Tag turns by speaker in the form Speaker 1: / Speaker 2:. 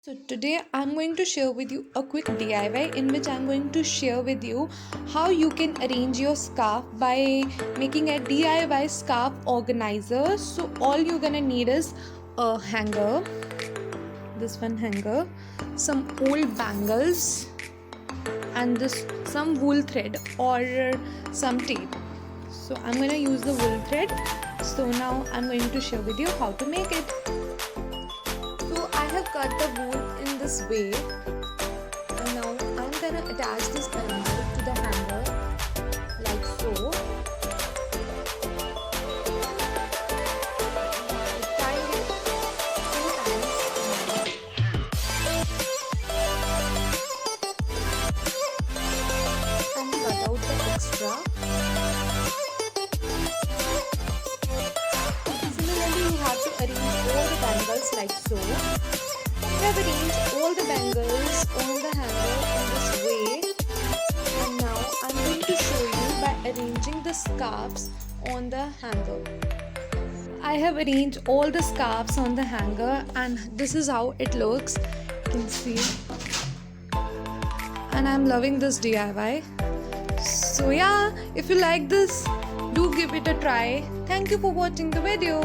Speaker 1: So today I'm going to share with you a quick DIY in which I'm going to share with you how you can arrange your scarf by making a DIY scarf organizer. So all you're gonna need is a hanger, this one hanger, some old bangles, and this some wool thread or some tape. So I'm gonna use the wool thread. So now I'm going to share with you how to make it. So I have cut the wool in this way, and now I'm gonna attach this bundle to the hanger like so. Tie it 2 times and cut out the extra. Similarly, you have to arrange all the bangles like so. I have arranged all the bangles on the hanger in this way, and now I'm going to show you by arranging the scarves on the hanger. I have arranged all the scarves on the hanger, and this is how it looks. You can see, and I'm loving this DIY. So yeah, if you like this, do give it a try. Thank you for watching the video.